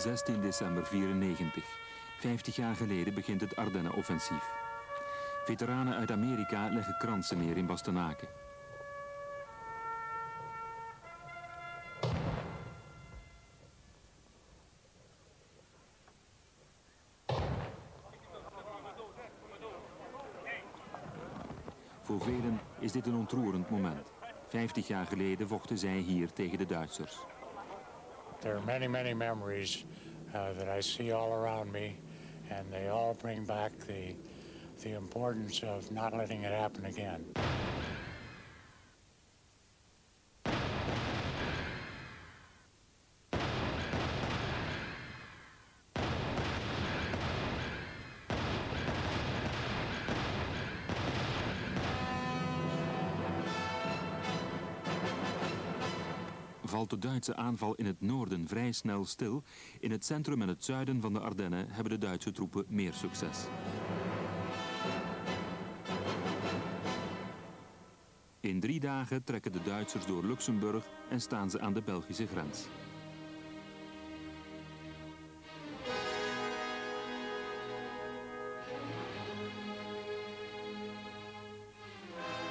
16 december 1994. 50 jaar geleden begint het Ardennenoffensief. Veteranen uit Amerika leggen kransen neer in Bastenaken. Voor velen is dit een ontroerend moment. 50 jaar geleden vochten zij hier tegen de Duitsers. There are many, many memories that I see all around me, and they all bring back the importance of not letting it happen again. Valt de Duitse aanval in het noorden vrij snel stil, in het centrum en het zuiden van de Ardennen hebben de Duitse troepen meer succes. In 3 dagen trekken de Duitsers door Luxemburg en staan ze aan de Belgische grens.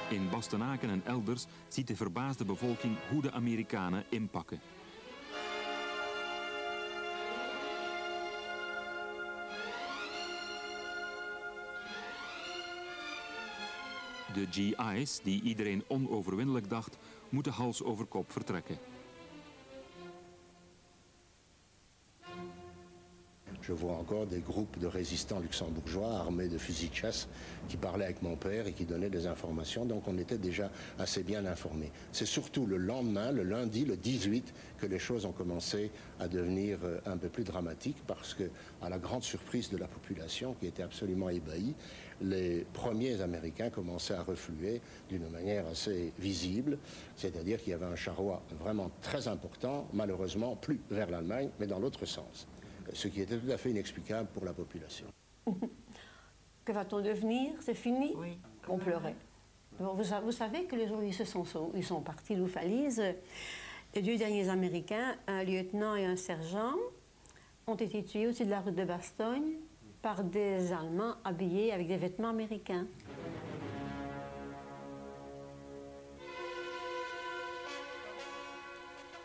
In Bastenaken en elders ziet de verbaasde bevolking hoe de Amerikanen inpakken. De GI's, die iedereen onoverwinnelijk dacht, moeten hals over kop vertrekken. Je vois encore des groupes de résistants luxembourgeois armés de fusils de chasse qui parlaient avec mon père et qui donnaient des informations. Donc on était déjà assez bien informés. C'est surtout le lendemain, le lundi, le 18, que les choses ont commencé à devenir un peu plus dramatiques parce que, à la grande surprise de la population qui était absolument ébahie, les premiers Américains commençaient à refluer d'une manière assez visible. C'est-à-dire qu'il y avait un charroi vraiment très important, malheureusement plus vers l'Allemagne, mais dans l'autre sens. Ce qui était tout à fait inexplicable pour la population. Que va-t-on devenir? C'est fini? Oui. On pleurait. Bon, vous savez que les journalistes ils sont partis Louffalise. Les 2 derniers Américains, un lieutenant et un sergent, ont été tués au-dessus de la route de Bastogne par des Allemands habillés avec des vêtements américains.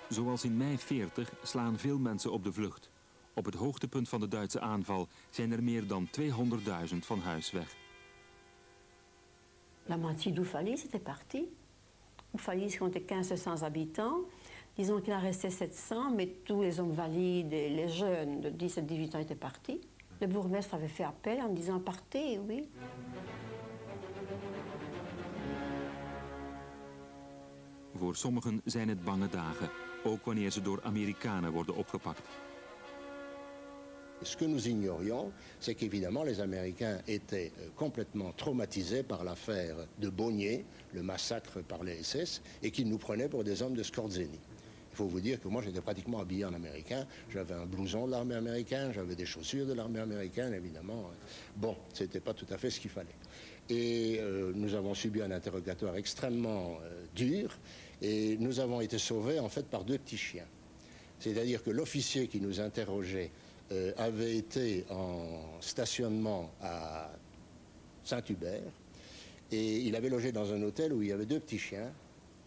Zoals in mei 40 slaan veel mensen op de vlucht. Op het hoogtepunt van de Duitse aanval zijn er meer dan 200.000 van huis weg. La moitié d'Oufalise était partie. Oufalise comptait 1500 habitants. Disons qu'il en restait 700, mais tous les hommes valides et les jeunes de 17-18 ans étaient partis. Le bourgmestre avait fait appel en disant « partez, oui ». Voor sommigen zijn het bange dagen, ook wanneer ze door Amerikanen worden opgepakt. Ce que nous ignorions, c'est qu'évidemment les Américains étaient complètement traumatisés par l'affaire de Bonnier, le massacre par les SS, et qu'ils nous prenaient pour des hommes de Scorzeni. Il faut vous dire que moi j'étais pratiquement habillé en américain, j'avais un blouson de l'armée américaine, j'avais des chaussures de l'armée américaine, évidemment. Bon, c'était pas tout à fait ce qu'il fallait. Et nous avons subi un interrogatoire extrêmement dur, et nous avons été sauvés en fait par 2 petits chiens. C'est-à-dire que l'officier qui nous interrogeait avait été en stationnement à Saint-Hubert et il avait logé dans un hôtel où il y avait 2 petits chiens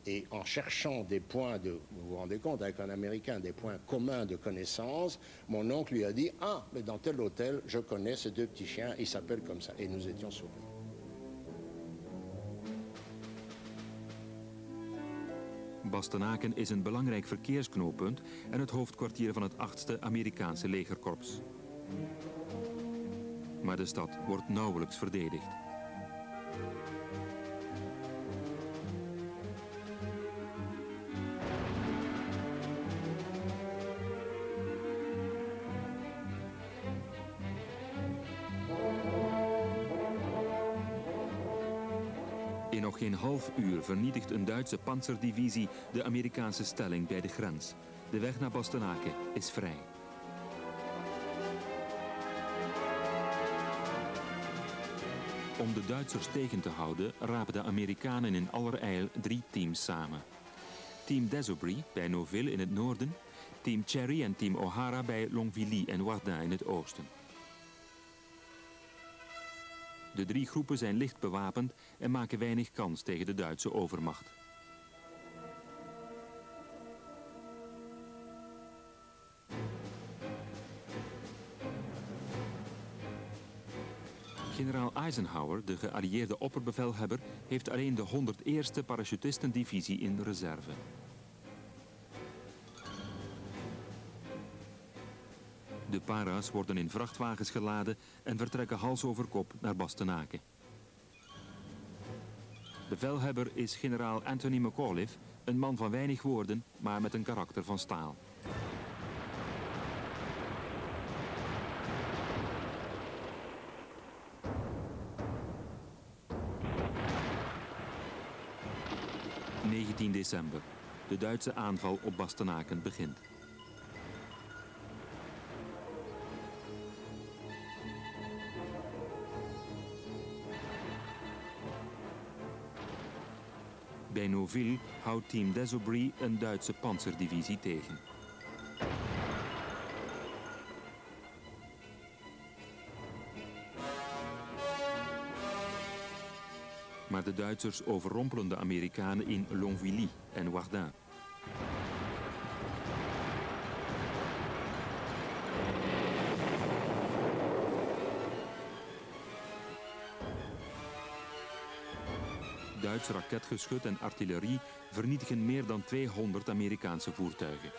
et en cherchant des points de, vous vous rendez compte, avec un Américain, des points communs de connaissance, mon oncle lui a dit « Ah, mais dans tel hôtel, je connais ces 2 petits chiens, ils s'appellent comme ça » et nous étions sauvés. Bastenaken is een belangrijk verkeersknooppunt en het hoofdkwartier van het 8e Amerikaanse legerkorps. Maar de stad wordt nauwelijks verdedigd. In nog geen half uur vernietigt een Duitse panzerdivisie de Amerikaanse stelling bij de grens. De weg naar Bastenaken is vrij. Om de Duitsers tegen te houden rapen de Amerikanen in allerijl 3 teams samen. Team Désaubry bij Noville in het noorden, Team Cherry en Team O'Hara bij Longvilly en Wardin in het oosten. De drie groepen zijn licht bewapend en maken weinig kans tegen de Duitse overmacht. Generaal Eisenhower, de geallieerde opperbevelhebber, heeft alleen de 101e parachutistendivisie in reserve. De para's worden in vrachtwagens geladen en vertrekken hals over kop naar Bastenaken. Bevelhebber is generaal Anthony McAuliffe, een man van weinig woorden, maar met een karakter van staal. (19 december. De Duitse aanval op Bastenaken begint. Bij Nouville houdt team Désaubry een Duitse panzerdivisie tegen. Maar de Duitsers overrompelen de Amerikanen in Longvilly en Wardin. Duits raketgeschut en artillerie vernietigen meer dan 200 Amerikaanse voertuigen.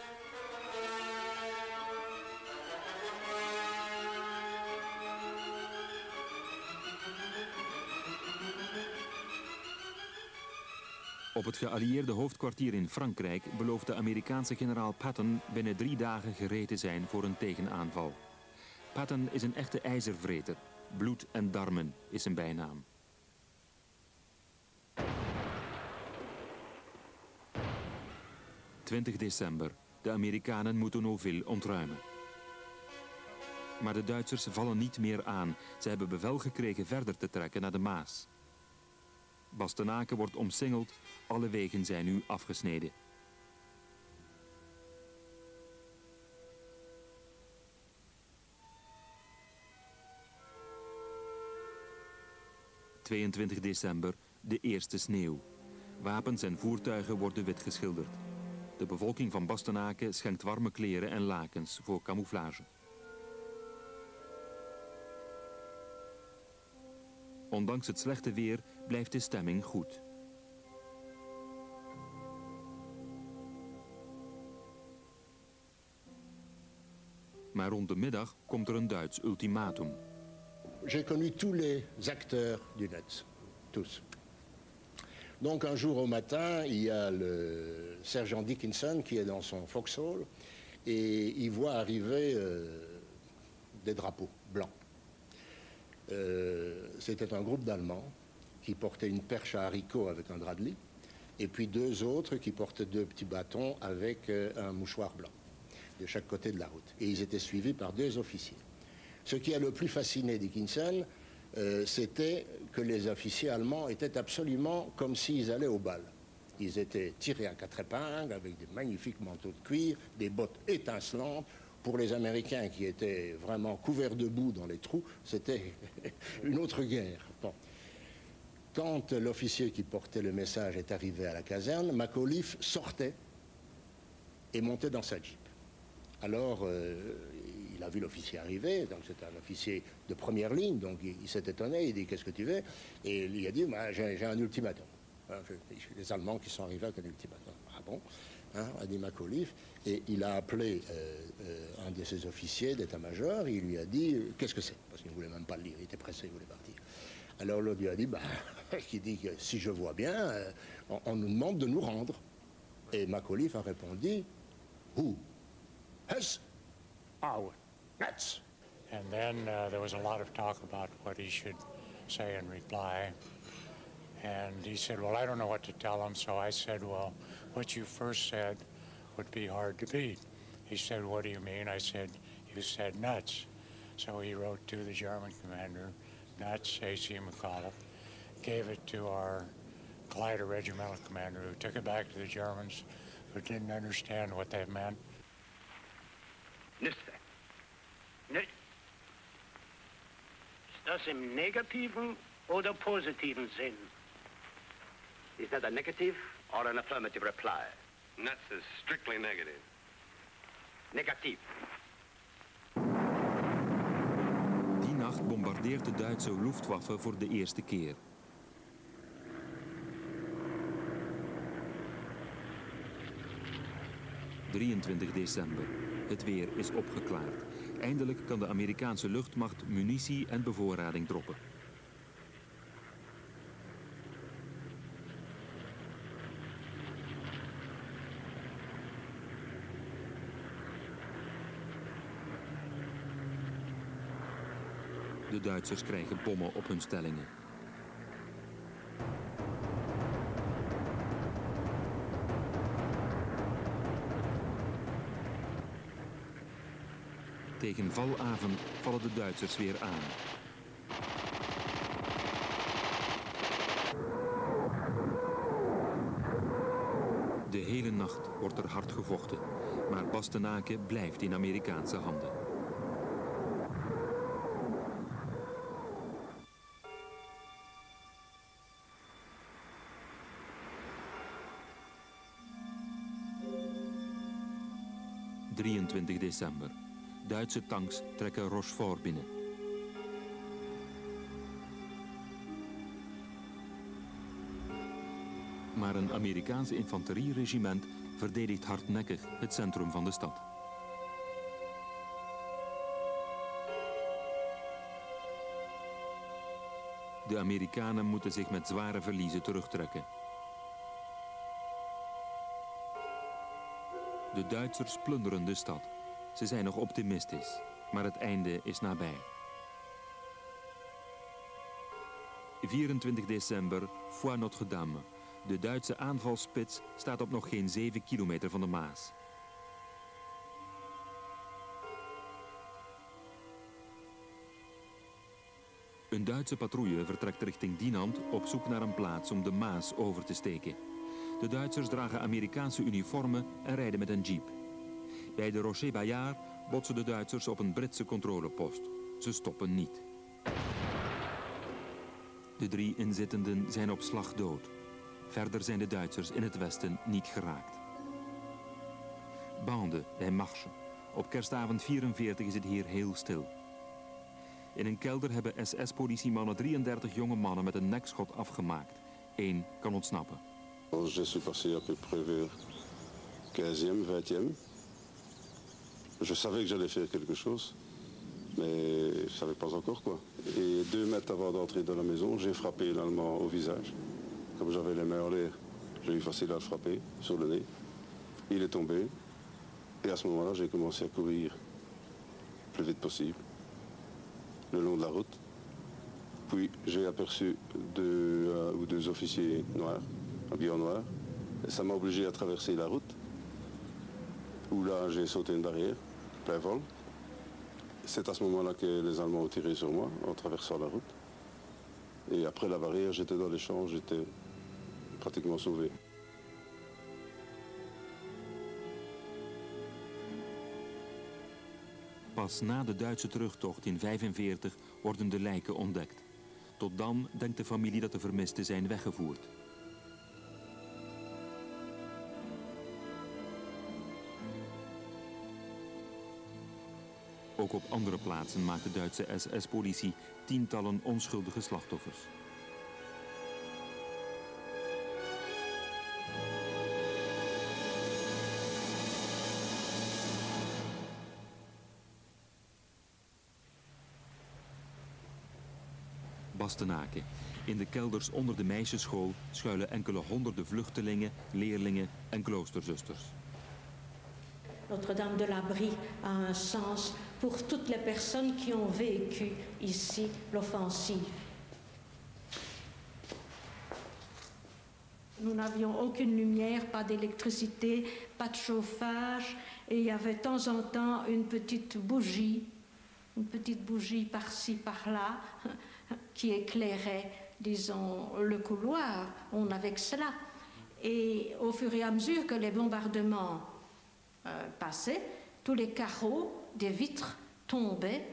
Op het geallieerde hoofdkwartier in Frankrijk belooft de Amerikaanse generaal Patton binnen 3 dagen gereed te zijn voor een tegenaanval. Patton is een echte ijzervreter. Bloed en darmen is zijn bijnaam. (20 december. De Amerikanen moeten Nouville ontruimen. Maar de Duitsers vallen niet meer aan. Ze hebben bevel gekregen verder te trekken naar de Maas. Bastenaken wordt omsingeld, alle wegen zijn nu afgesneden. (22 december, de eerste sneeuw. Wapens en voertuigen worden wit geschilderd. De bevolking van Bastenaken schenkt warme kleren en lakens voor camouflage. Ondanks het slechte weer blijft de stemming goed. Maar rond de middag komt er een Duits ultimatum. J'ai connu tous les acteurs du Netz, tous. Donc un jour au matin, il y a le sergent Dickinson qui est dans son foxhole et il voit arriver des drapeaux blancs. C'était un groupe d'Allemands qui portaient une perche à haricots avec un drap de lit et puis 2 autres qui portaient 2 petits bâtons avec un mouchoir blanc de chaque côté de la route. Et ils étaient suivis par 2 officiers. Ce qui a le plus fasciné Dickinson, c'était que les officiers allemands étaient absolument comme s'ils allaient au bal. Ils étaient tirés à 4 épingles avec des magnifiques manteaux de cuir, des bottes étincelantes. Pour les Américains qui étaient vraiment couverts de boue dans les trous, c'était une autre guerre. Bon. Quand l'officier qui portait le message est arrivé à la caserne, McAuliffe sortait et montait dans sa Jeep. Alors, il a vu l'officier arriver, donc c'était un officier de première ligne, donc il s'est étonné, il dit « Qu'est-ce que tu veux ?» Et il a dit bah, « J'ai un ultimatum. » Les Allemands qui sont arrivés avec un ultimatum. Ah bon, hein, a dit McAuliffe. Et il a appelé un de ses officiers d'état-major, il lui a dit « Qu'est-ce que c'est ?» Parce qu'il ne voulait même pas le lire, il était pressé, il voulait partir. Alors l'autre lui a dit bah, il dit que si je vois bien, on nous demande de nous rendre. Et McAuliffe a répondu « Who? Us? Our Netz. » And then there was a lot of talk about what he should say in reply. And he said, well, I don't know what to tell him. So I said, well, what you first said would be hard to beat. He said, what do you mean? I said, you said nuts. So he wrote to the German commander, nuts, A.C. McAuliffe, gave it to our Glider regimental commander, who took it back to the Germans, who didn't understand what they meant. Nüsse. Nüsse. Ist das im negativen oder positiven Sinn? Is that a negative or an affirmative reply? Nuts is strictly negative. Negatief. Die nacht bombardeert de Duitse Luftwaffe voor de eerste keer. ...23 december. Het weer is opgeklaard. Eindelijk kan de Amerikaanse luchtmacht munitie en bevoorrading droppen. De Duitsers krijgen bommen op hun stellingen. Tegen valavond vallen de Duitsers weer aan. De hele nacht wordt er hard gevochten, maar Bastenaken blijft in Amerikaanse handen. ...23 december. Duitse tanks trekken Rochefort binnen. Maar een Amerikaans infanterieregiment verdedigt hardnekkig het centrum van de stad. De Amerikanen moeten zich met zware verliezen terugtrekken. De Duitsers plunderen de stad. Ze zijn nog optimistisch, maar het einde is nabij. 24 december, Foix Notre-Dame. De Duitse aanvalsspits staat op nog geen 7 kilometer van de Maas. Een Duitse patrouille vertrekt richting Dinant op zoek naar een plaats om de Maas over te steken. De Duitsers dragen Amerikaanse uniformen en rijden met een jeep. Bij de Rocher Bayard botsen de Duitsers op een Britse controlepost. Ze stoppen niet. De 3 inzittenden zijn op slag dood. Verder zijn de Duitsers in het westen niet geraakt. Bande bij Marche. Op kerstavond 44 is het hier heel stil. In een kelder hebben SS-politiemannen 33 jonge mannen met een nekschot afgemaakt. 1 kan ontsnappen. Je suis passé à peu près vers 15e, 20e. Je savais que j'allais faire quelque chose, mais je ne savais pas encore quoi. Et 2 mètres avant d'entrer dans la maison, j'ai frappé l'Allemand au visage. Comme j'avais les mains en l'air, j'ai eu facile à le frapper sur le nez. Il est tombé. Et à ce moment-là, j'ai commencé à courir le plus vite possible, le long de la route. Puis j'ai aperçu 2 officiers noirs, habillés en noir. Et ça m'a obligé à traverser la route, où là j'ai sauté une barrière, plein vol. C'est à ce moment-là que les Allemands ont tiré sur moi en traversant la route. Et après la barrière, j'étais dans les champs, j'étais pratiquement sauvé. Pas na de Duitse terugtocht in 1945 worden de lijken ontdekt. Tot dan denkt de familie dat de vermisten zijn weggevoerd. Ook op andere plaatsen maakt de Duitse SS-politie tientallen onschuldige slachtoffers. Bastenaken. In de kelders onder de meisjesschool schuilen enkele honderden vluchtelingen, leerlingen en kloosterzusters. Notre-Dame de l'Abri a un sens pour toutes les personnes qui ont vécu ici l'offensive. Nous n'avions aucune lumière, pas d'électricité, pas de chauffage, et il y avait de temps en temps une petite bougie par-ci, par-là, qui éclairait, disons, le couloir. On avait que cela. Et au fur et à mesure que les bombardements passaient, tous les carreaux des vitres tombaient,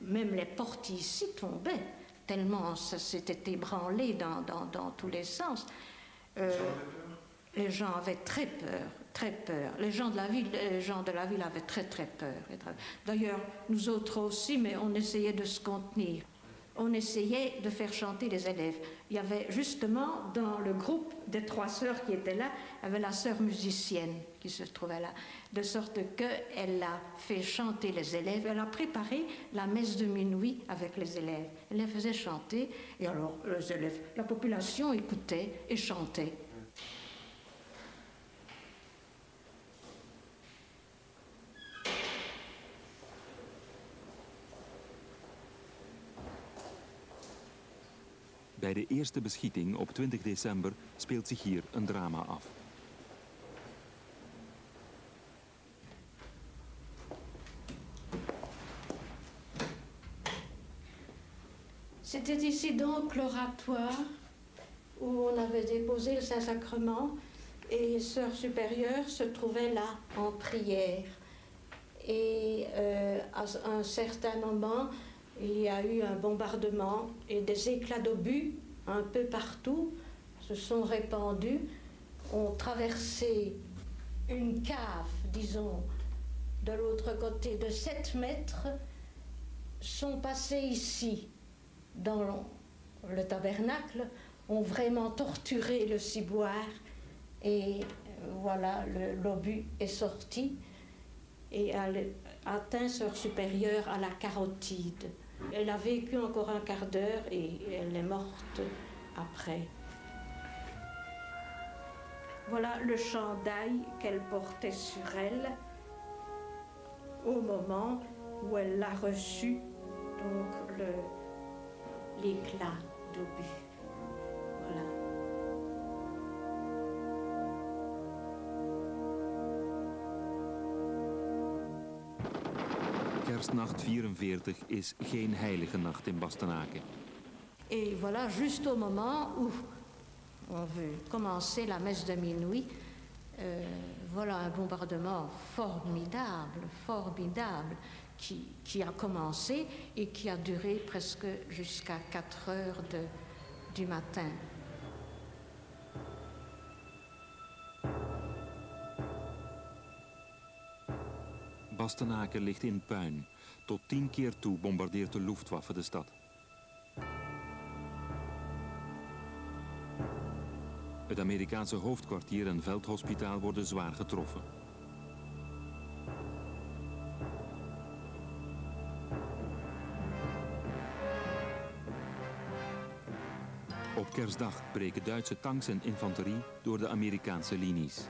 même les portes ici tombaient, tellement ça s'était ébranlé dans tous les sens. Les gens avaient très peur, très peur. Les gens de la ville avaient très très peur. D'ailleurs, nous autres aussi, mais on essayait de se contenir. On essayait de faire chanter les élèves. Il y avait justement dans le groupe des 3 sœurs qui étaient là, il y avait la sœur musicienne qui se trouvait là, de sorte qu'elle a fait chanter les élèves. Elle a préparé la messe de minuit avec les élèves. Elle les faisait chanter et alors les élèves, la population écoutait et chantait. Bij de eerste beschieting op 20 december speelt zich hier een drama af. C'était ici donc l'oratoire où on avait déposé le Saint-Sacrement et Sœur supérieure se trouvait là en prière. Et à un certain moment, il y a eu un bombardement et des éclats d'obus un peu partout se sont répandus, ont traversé une cave, disons, de l'autre côté de 7 mètres, sont passés ici, dans le tabernacle, ont vraiment torturé le ciboire et voilà, l'obus est sorti et a atteint Sœur supérieure à la carotide. Elle a vécu encore un quart d'heure et elle est morte après. Voilà le chandail qu'elle portait sur elle au moment où elle l'a reçu, donc l'éclat d'obus. Voilà. Kerstnacht 44 is geen heilige nacht in Bastenaken. Et voilà, juste au moment où on veut commencer la messe de minuit, voilà un bombardement formidable, formidable, qui a commencé et qui a duré presque jusqu'à 4 heures du matin. Bastenaken ligt in puin. Tot 10 keer toe bombardeert de Luftwaffe de stad. Het Amerikaanse hoofdkwartier en veldhospitaal worden zwaar getroffen. Op Kerstdag breken Duitse tanks en infanterie door de Amerikaanse linies.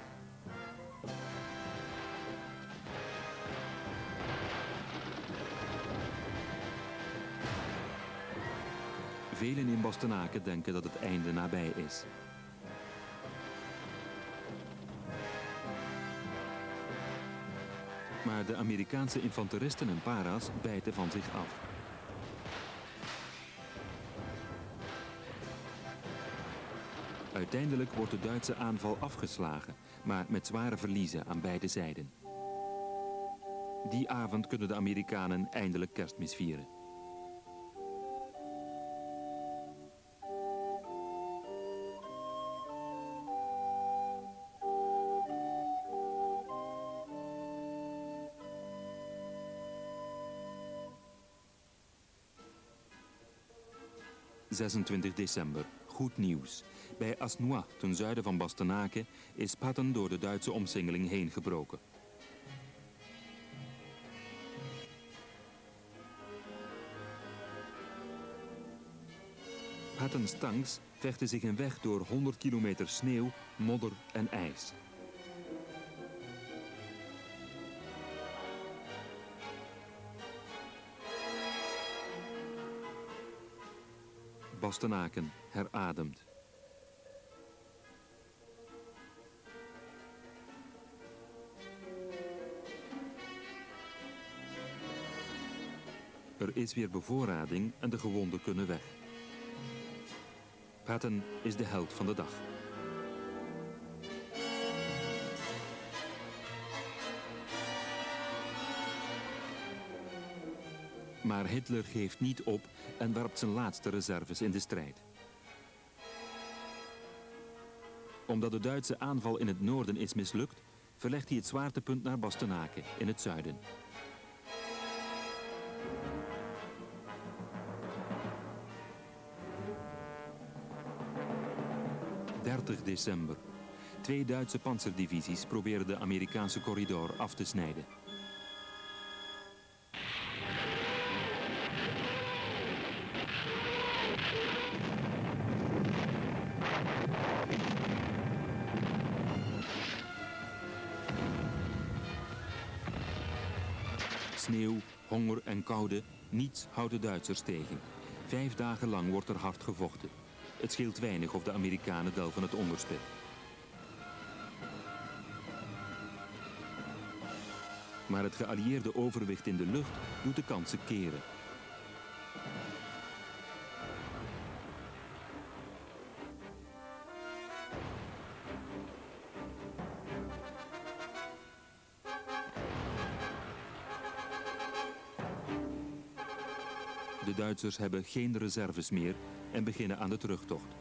Velen in Bastenaken denken dat het einde nabij is. Maar de Amerikaanse infanteristen en para's bijten van zich af. Uiteindelijk wordt de Duitse aanval afgeslagen, maar met zware verliezen aan beide zijden. Die avond kunnen de Amerikanen eindelijk Kerstmis vieren. ...26 december. Goed nieuws. Bij Asnois, ten zuiden van Bastenaken, is Patton door de Duitse omsingeling heen gebroken. Patton's tanks vechten zich een weg door 100 kilometer sneeuw, modder en ijs. Bastenaken herademt. Er is weer bevoorrading en de gewonden kunnen weg. Patton is de held van de dag. Maar Hitler geeft niet op en werpt zijn laatste reserves in de strijd. Omdat de Duitse aanval in het noorden is mislukt, verlegt hij het zwaartepunt naar Bastenaken in het zuiden. 30 december. 2 Duitse panzerdivisies proberen de Amerikaanse corridor af te snijden. Sneeuw, honger en koude, niets houdt de Duitsers tegen. 5 dagen lang wordt er hard gevochten. Het scheelt weinig of de Amerikanen delven het onderspit. Maar het geallieerde overwicht in de lucht doet de kansen keren. De Duitsers hebben geen reserves meer en beginnen aan de terugtocht.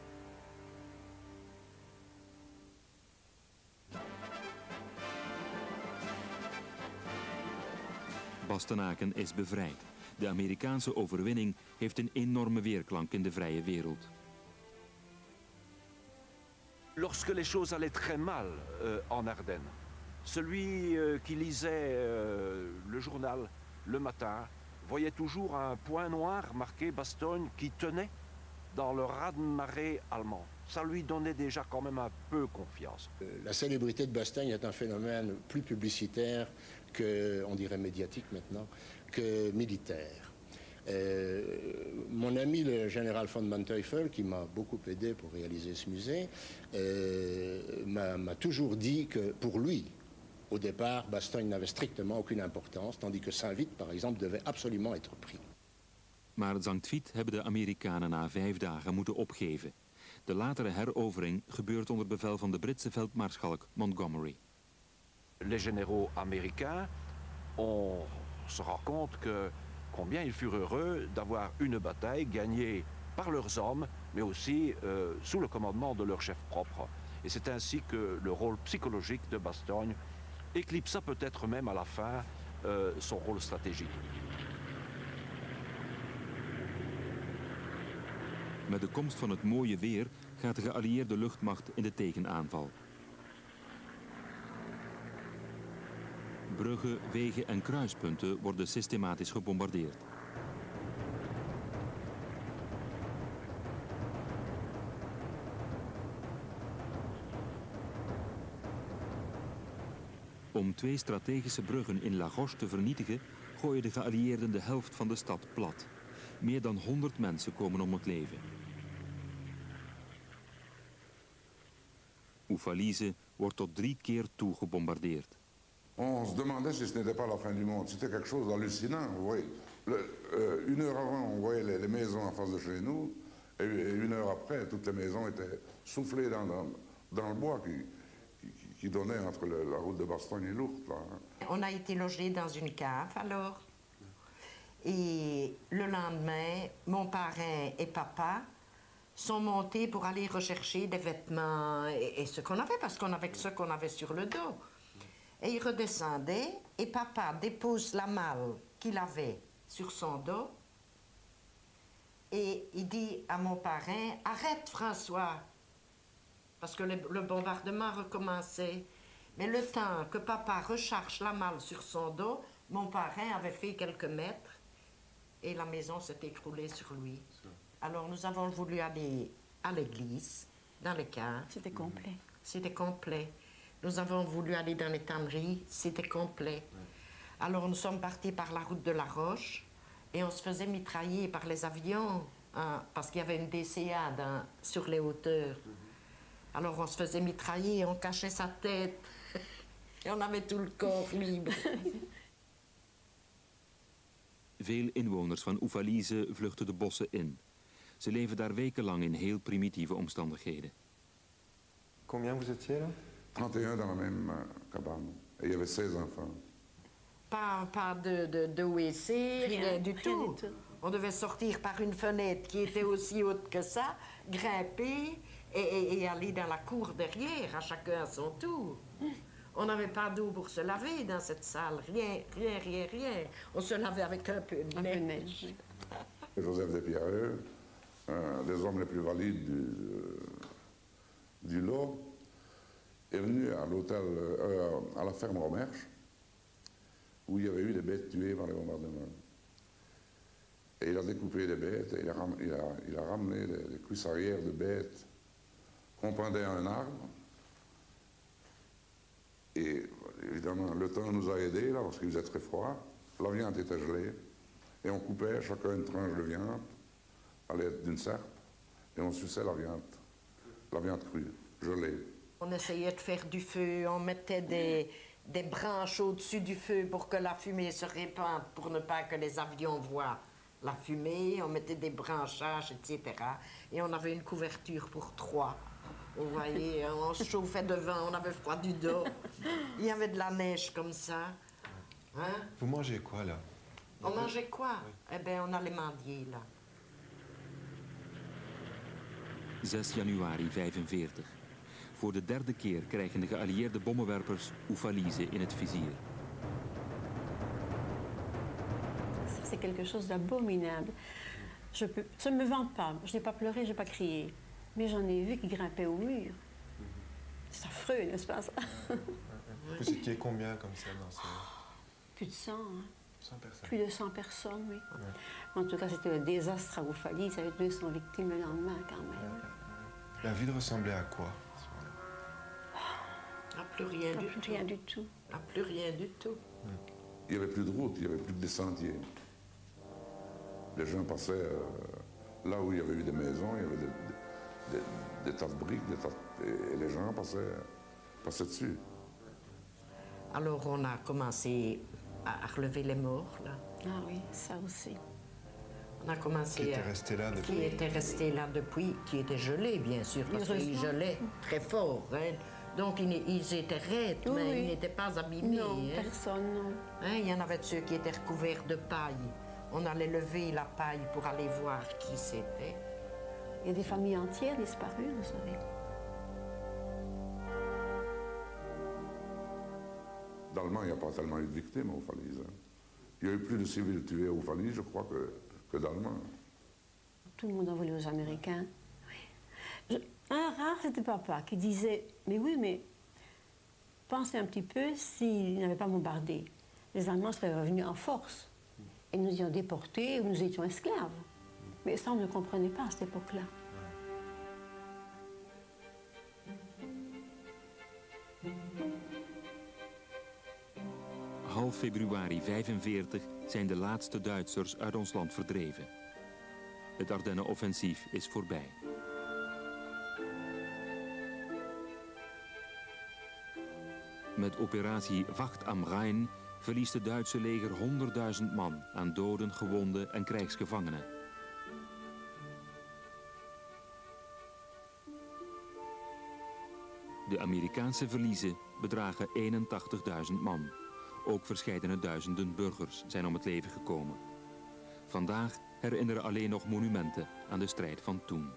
Bastenaken is bevrijd. De Amerikaanse overwinning heeft een enorme weerklank in de vrije wereld. Lorsque les choses allaient très mal en Ardennes, celui qui lisait le journal le matin voyait toujours un point noir marqué Bastogne qui tenait dans le raz-de-marée allemand. Ça lui donnait déjà quand même un peu confiance. La célébrité de Bastogne est un phénomène plus publicitaire que, on dirait médiatique maintenant, que militaire. Mon ami le général von Manteuffel, qui m'a beaucoup aidé pour réaliser ce musée, m'a toujours dit que pour lui, au départ, Bastogne n'avait strictement aucune importance, tandis que Saint-Vith, par exemple, devait absolument être pris. Maar Sankt Vith hebben de Amerikanen na 5 dagen moeten opgeven. De latere herovering gebeurt onder bevel van de Britse veldmaarschalk Montgomery. Les généraux américains, on se rend compte que combien ils furent heureux d'avoir une bataille gagnée par leurs hommes, mais aussi sous le commandement de leur chef propre. Et c'est ainsi que le rôle psychologique de Bastogne éclipsa peut-être même à la fin son rôle stratégique. Met de komst van het mooie weer gaat de geallieerde luchtmacht in de tegenaanval. Bruggen, wegen en kruispunten worden systematisch gebombardeerd. Om 2 strategische bruggen in La Roche te vernietigen, gooien de geallieerden de helft van de stad plat. Meer dan 100 mensen komen om het leven. Oufalise wordt tot 3 keer toe gebombardeerd. On se demandait si ce n'était pas la fin du monde. C'était quelque chose d'hallucinant. Vous voyez, une heure avant, on voyait les maisons en face de chez nous, et une heure après, toutes les maisons étaient soufflées dans le bois qui donnait entre la route de Bastogne et Lourdes. Là. On a été logés dans une cave alors. Et le lendemain, mon parrain et papa sont montés pour aller rechercher des vêtements et ce qu'on avait, parce qu'on avait que ce qu'on avait sur le dos. Et ils redescendaient et papa dépose la malle qu'il avait sur son dos et il dit à mon parrain, arrête François, parce que le bombardement recommençait. Mais le temps que papa recharge la malle sur son dos, mon parrain avait fait quelques mètres et la maison s'est écroulée sur lui. Alors nous avons voulu aller à l'église, dans les caves. C'était complet. C'était complet. Nous avons voulu aller dans les tanneries, c'était complet. Alors nous sommes partis par la route de La Roche et on se faisait mitrailler par les avions, hein, parce qu'il y avait une DCA sur les hauteurs. Alors on se faisait mitrailler et on cachait sa tête et on avait tout le corps libre. Veel inwoners van Oufalise vluchten de bossen in. Ze leven daar wekenlang in heel primitieve omstandigheden. Combien vous étiez là? 31 dans la même cabane. Et il y avait 16 enfants. Pas de WC, rien du tout. On devait sortir par une fenêtre qui était aussi haute que ça, grimper et aller dans la cour derrière, à chacun à son tour. On n'avait pas d'eau pour se laver dans cette salle, rien. On se lavait avec un peu de neige. Joseph Despierreux, un des hommes les plus valides du lot, est venu à l'hôtel, à la ferme Romerche, où il y avait eu des bêtes tuées par les bombardements. Et il a découpé les bêtes, et il a ramené les cuisses arrière de bêtes qu'on pendait à un arbre. Et évidemment, le temps nous a aidés, là, parce qu'il faisait très froid. La viande était gelée. Et on coupait chacun une tranche de viande à l'aide d'une serpe. Et on suçait la viande crue, gelée. On essayait de faire du feu, on mettait des branches au-dessus du feu pour que la fumée se répande, pour ne pas que les avions voient la fumée. On mettait des branchages, etc. Et on avait une couverture pour 3. Vous voyez, on se chauffait devant, on avait froid du dos. Il y avait de la neige comme ça. Hein? Vous mangez quoi, là? On mangeait quoi? Oui. Eh bien, on allait mendier, là. 6 januari 1945. Voor de 3e keer krijgen de geallieerde bommenwerpers Oufalise in het vizier. C'est quelque chose d'abominable. Ça ne me vante pas. Je n'ai pas pleuré, je n'ai pas crié. Mais j'en ai vu qui grimpaient au mur. C'est affreux, n'est-ce pas, ça? Vous étiez combien comme ça dans ce... Plus de 100, hein. 100 personnes. Plus de 100 personnes, oui. Ouais. En tout cas, c'était un désastre à Oufalise. Il y avait 200 victimes le lendemain, quand même. La ville ressemblait à quoi? Plus rien du tout. Plus rien du tout. Il n'y avait plus de route, il n'y avait plus de sentiers. Les gens passaient là où il y avait eu des maisons, il y avait des tas de briques, et les gens passaient dessus. Alors on a commencé à relever les morts, là. Ah oui, ça aussi. On a commencé qui était resté là depuis? Qui était resté là depuis, qui était gelé, bien sûr, parce qu'il gelait très fort. Hein. Donc ils étaient raides, oui, mais ils n'étaient pas abîmés. Non, personne, non. Hein, il y en avait ceux qui étaient recouverts de paille. On allait lever la paille pour aller voir qui c'était. Il y a des familles entières disparues, vous savez. D'Allemands, il n'y a pas tellement eu de victimes à Oufalise. Il y a eu plus de civils tués à Oufalise, je crois, que d'Allemands. Tout le monde en voulait aux Américains. Oui. Un rare, c'était papa, qui disait, mais oui, mais pensez un petit peu s'ils n'avaient pas bombardé. Les Allemands seraient revenus en force. Et nous y ont déportés, ou nous étions esclaves. Mais ça, on ne comprenait pas à cette époque-là. Half februari 1945 zijn de laatste Duitsers uit ons land verdreven. Het Ardennenoffensief is voorbij. Met operatie Wacht am Rhein verliest het Duitse leger 100.000 man aan doden, gewonden en krijgsgevangenen. De Amerikaanse verliezen bedragen 81.000 man. Ook verscheidene duizenden burgers zijn om het leven gekomen. Vandaag herinneren alleen nog monumenten aan de strijd van toen.